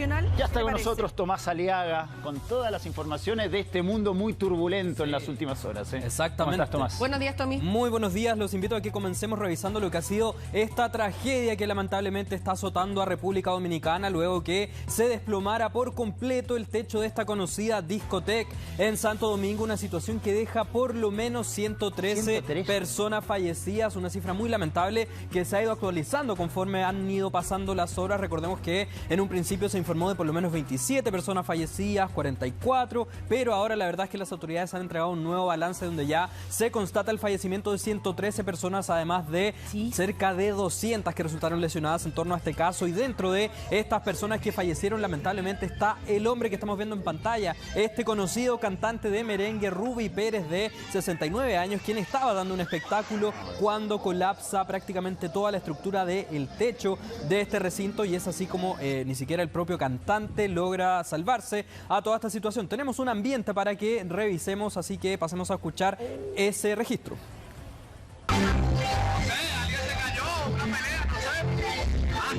nacional. Ya está con nosotros Tomás Aliaga con todas las informaciones de este mundo muy turbulento en las últimas horas. Exactamente. ¿Cómo estás, Tomás? Buenos días, Tommy. Muy buenos días. Los invito a que comencemos revisando lo que ha sido esta tragedia que lamentablemente está azotando a República Dominicana luego que se desplomara por completo el techo de esta conocida discoteca en Santo Domingo. Una situación que deja por lo menos 113 personas fallecidas. Una cifra muy lamentable que se ha ido actualizando conforme han ido pasando las horas. Recordemos que en un principio se informó de por lo menos 27 personas fallecidas, 44, pero ahora la verdad es que las autoridades han entregado un nuevo balance donde ya se constata el fallecimiento de 113 personas, además de cerca de 200 que resultaron lesionadas en torno a este caso. Y dentro de estas personas que fallecieron, lamentablemente, está el hombre que estamos viendo en pantalla, este conocido cantante de merengue, Ruby Pérez, de 69 años, quien estaba dando un espectáculo cuando colapsa prácticamente toda la estructura del techo de este recinto, y es así como ni siquiera el propio cantante logra salvarse a toda esta situación. Tenemos un ambiente para que revisemos, así que pasemos a escuchar ese registro. Alguien se cayó, una pelea, no sé.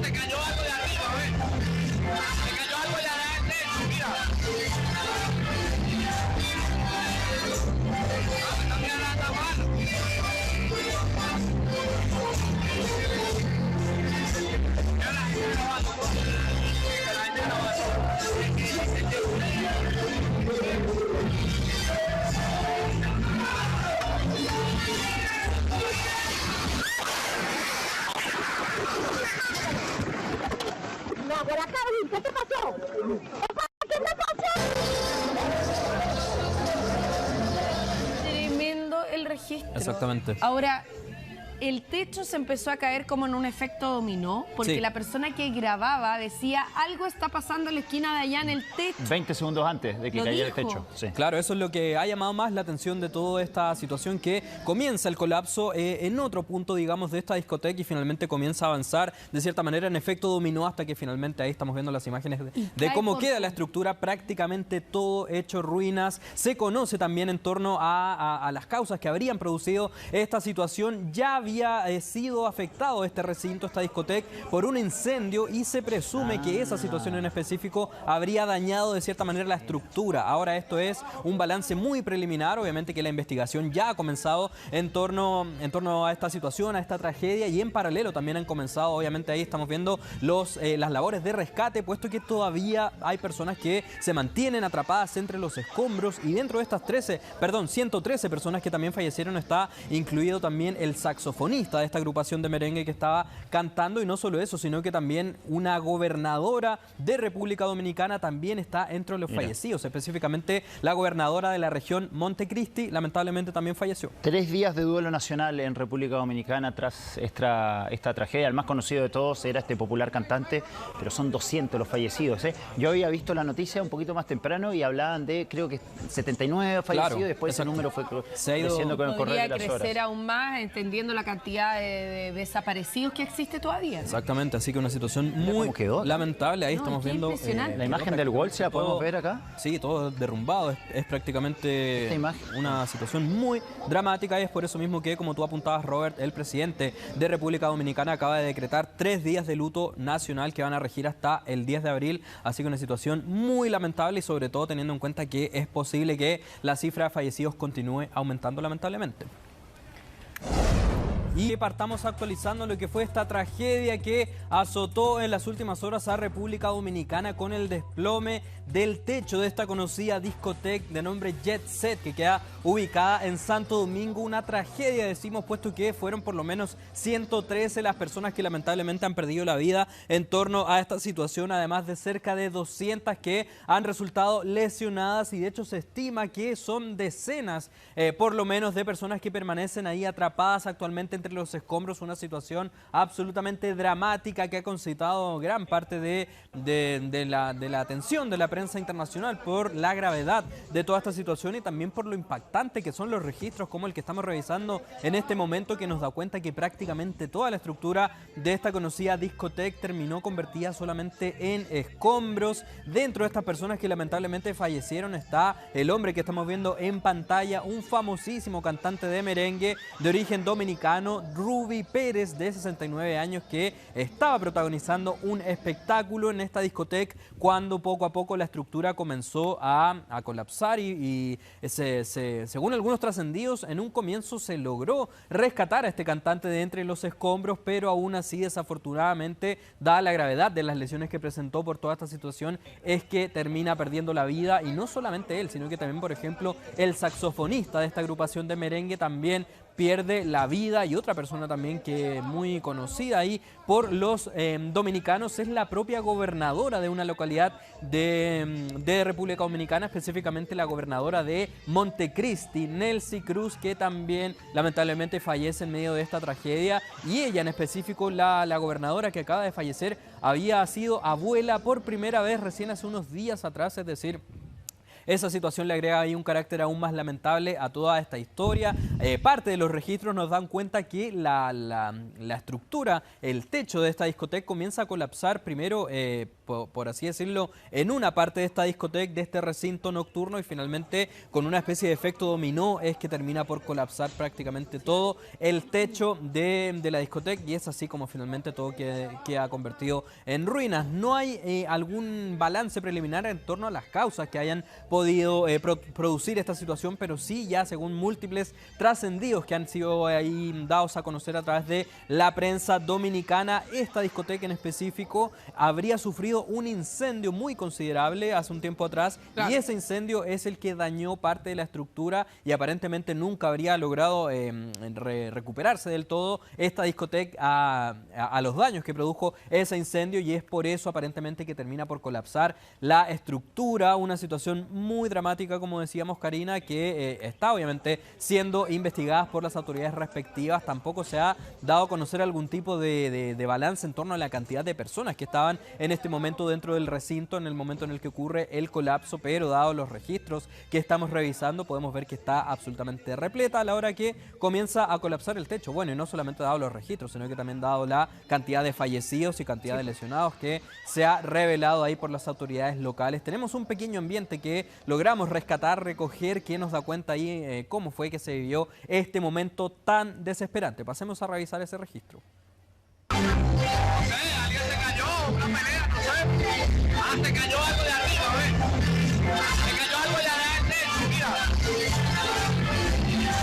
Se cayó algo de arriba, se cayó algo de allá del techo, mira. Me están mirando la mano. ¿Qué te pasó? ¿Qué te pasó? Tremendo el registro. Exactamente. Ahora, el techo se empezó a caer como en un efecto dominó, porque la persona que grababa decía, algo está pasando en la esquina de allá en el techo. 20 segundos antes de que cayera el techo. Sí. Claro, eso es lo que ha llamado más la atención de toda esta situación, que comienza el colapso en otro punto, digamos, de esta discoteca, y finalmente comienza a avanzar de cierta manera en efecto dominó, hasta que finalmente ahí estamos viendo las imágenes de cómo queda la estructura, prácticamente todo hecho ruinas. Se conoce también en torno a las causas que habrían producido esta situación. Ya había sido afectado este recinto, esta discoteca, por un incendio, y se presume que esa situación en específico habría dañado de cierta manera la estructura. Ahora esto es un balance muy preliminar, obviamente que la investigación ya ha comenzado en torno a esta situación, a esta tragedia, y en paralelo también han comenzado, obviamente ahí estamos viendo las labores de rescate, puesto que todavía hay personas que se mantienen atrapadas entre los escombros, y dentro de estas 113 personas que también fallecieron está incluido también el saxofonista de esta agrupación de merengue que estaba cantando. Y no solo eso, sino que también una gobernadora de República Dominicana también está entre los fallecidos, específicamente la gobernadora de la región Montecristi, lamentablemente también falleció. 3 días de duelo nacional en República Dominicana tras esta tragedia. El más conocido de todos era este popular cantante, pero son 200 los fallecidos. Yo había visto la noticia un poquito más temprano y hablaban de, creo que 79 fallecidos, y después ese número fue creciendo con el correr de las horas. Podría crecer aún más, entendiendo la cantidad de desaparecidos que existe todavía, ¿no? Exactamente, así que una situación muy lamentable. Ahí estamos viendo la imagen del gol, ¿se la podemos ver acá? Sí, todo derrumbado. Es prácticamente una situación muy dramática, y es por eso mismo que, como tú apuntabas, Robert, el presidente de República Dominicana acaba de decretar 3 días de luto nacional que van a regir hasta el 10 de abril. Así que una situación muy lamentable, y sobre todo teniendo en cuenta que es posible que la cifra de fallecidos continúe aumentando lamentablemente. Y partamos actualizando lo que fue esta tragedia que azotó en las últimas horas a República Dominicana con el desplome del techo de esta conocida discoteca de nombre Jet Set, que queda ubicada en Santo Domingo. Una tragedia, decimos, puesto que fueron por lo menos 113 las personas que lamentablemente han perdido la vida en torno a esta situación, además de cerca de 200 que han resultado lesionadas, y de hecho se estima que son decenas por lo menos de personas que permanecen ahí atrapadas actualmente entre los escombros. Una situación absolutamente dramática que ha concitado gran parte de la atención de la prensa internacional por la gravedad de toda esta situación, y también por lo impactante que son los registros como el que estamos revisando en este momento, que nos da cuenta que prácticamente toda la estructura de esta conocida discoteca terminó convertida solamente en escombros. Dentro de estas personas que lamentablemente fallecieron está el hombre que estamos viendo en pantalla, un famosísimo cantante de merengue de origen dominicano, dominicano Ruby Pérez, de 69 años, que estaba protagonizando un espectáculo en esta discoteca cuando poco a poco la estructura comenzó a colapsar y según algunos trascendidos, en un comienzo se logró rescatar a este cantante de entre los escombros, pero aún así, desafortunadamente, dada la gravedad de las lesiones que presentó por toda esta situación, es que termina perdiendo la vida, y no solamente él, sino que también, por ejemplo, el saxofonista de esta agrupación de merengue también pierde la vida, y otra persona también que es muy conocida ahí por los dominicanos es la propia gobernadora de una localidad de República Dominicana, específicamente la gobernadora de Montecristi, Nelcy Cruz, que también lamentablemente fallece en medio de esta tragedia. Y ella en específico, la gobernadora que acaba de fallecer, había sido abuela por primera vez recién hace unos días atrás, es decir, esa situación le agrega ahí un carácter aún más lamentable a toda esta historia. Parte de los registros nos dan cuenta que la estructura, el techo de esta discoteca comienza a colapsar primero, por así decirlo, en una parte de esta discoteca, de este recinto nocturno, y finalmente con una especie de efecto dominó es que termina por colapsar prácticamente todo el techo de la discoteca, y es así como finalmente todo queda convertido en ruinas. No hay algún balance preliminar en torno a las causas que hayan podido producir esta situación, pero sí ya según múltiples trascendidos que han sido ahí dados a conocer a través de la prensa dominicana, esta discoteca en específico habría sufrido un incendio muy considerable hace un tiempo atrás, claro, y ese incendio es el que dañó parte de la estructura y aparentemente nunca habría logrado recuperarse del todo esta discoteca a los daños que produjo ese incendio, y es por eso aparentemente que termina por colapsar la estructura. Una situación muy dramática, como decíamos, Karina, que está obviamente siendo investigada por las autoridades respectivas. Tampoco se ha dado a conocer algún tipo de balance en torno a la cantidad de personas que estaban en este momento dentro del recinto en el momento en el que ocurre el colapso, pero dado los registros que estamos revisando, podemos ver que está absolutamente repleta a la hora que comienza a colapsar el techo. Bueno, y no solamente dado los registros, sino que también dado la cantidad de fallecidos y cantidad de lesionados que se ha revelado ahí por las autoridades locales. Tenemos un pequeño ambiente que logramos rescatar, recoger, que nos da cuenta ahí cómo fue que se vivió este momento tan desesperante. Pasemos a revisar ese registro. Alguien se cayó, una pelea, no sé. Se cayó algo de arriba, se cayó algo de allá del techo, mira.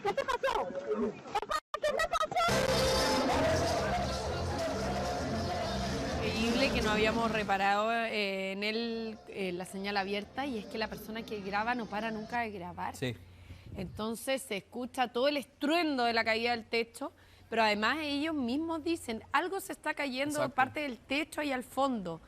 ¿Qué te pasó? ¿Qué te pasó? Increíble que no habíamos reparado en la señal abierta, y es que la persona que graba no para nunca de grabar. Sí. Entonces se escucha todo el estruendo de la caída del techo, pero además ellos mismos dicen, algo se está cayendo. Exacto, parte del techo ahí al fondo.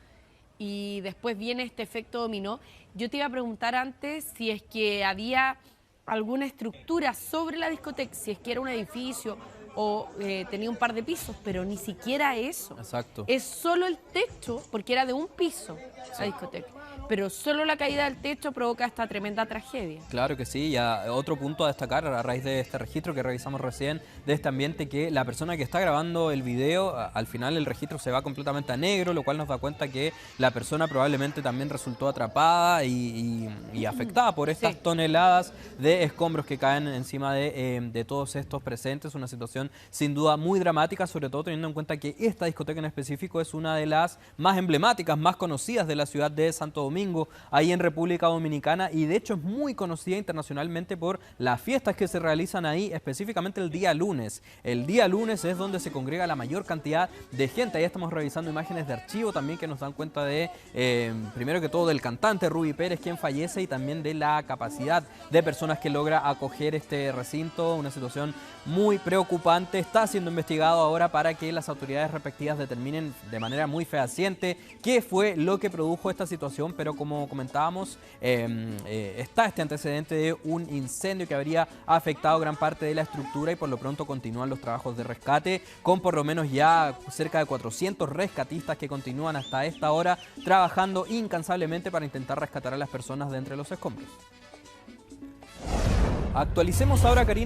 Y después viene este efecto dominó. Yo te iba a preguntar antes si es que había alguna estructura sobre la discoteca, si es que era un edificio o tenía un par de pisos, pero ni siquiera eso. Exacto. Es solo el techo, porque era de un piso la discoteca. Pero solo la caída del techo provoca esta tremenda tragedia. Claro que sí, ya otro punto a destacar a raíz de este registro que revisamos recién, de este ambiente, que la persona que está grabando el video, al final el registro se va completamente a negro, lo cual nos da cuenta que la persona probablemente también resultó atrapada y afectada por estas toneladas de escombros que caen encima de todos estos presentes. Una situación sin duda muy dramática, sobre todo teniendo en cuenta que esta discoteca en específico es una de las más emblemáticas, más conocidas de la ciudad de Santo Domingo, ahí en República Dominicana, y de hecho es muy conocida internacionalmente por las fiestas que se realizan ahí, específicamente el día lunes. El día lunes es donde se congrega la mayor cantidad de gente. Ahí estamos revisando imágenes de archivo también que nos dan cuenta de, primero que todo, del cantante Ruby Pérez, quien fallece, y también de la capacidad de personas que logra acoger este recinto. Una situación muy preocupante. Está siendo investigado ahora para que las autoridades respectivas determinen de manera muy fehaciente qué fue lo que produjo esta situación, pero pero como comentábamos, está este antecedente de un incendio que habría afectado gran parte de la estructura y por lo pronto continúan los trabajos de rescate con por lo menos ya cerca de 400 rescatistas que continúan hasta esta hora trabajando incansablemente para intentar rescatar a las personas de entre los escombros. Actualicemos ahora, Karina.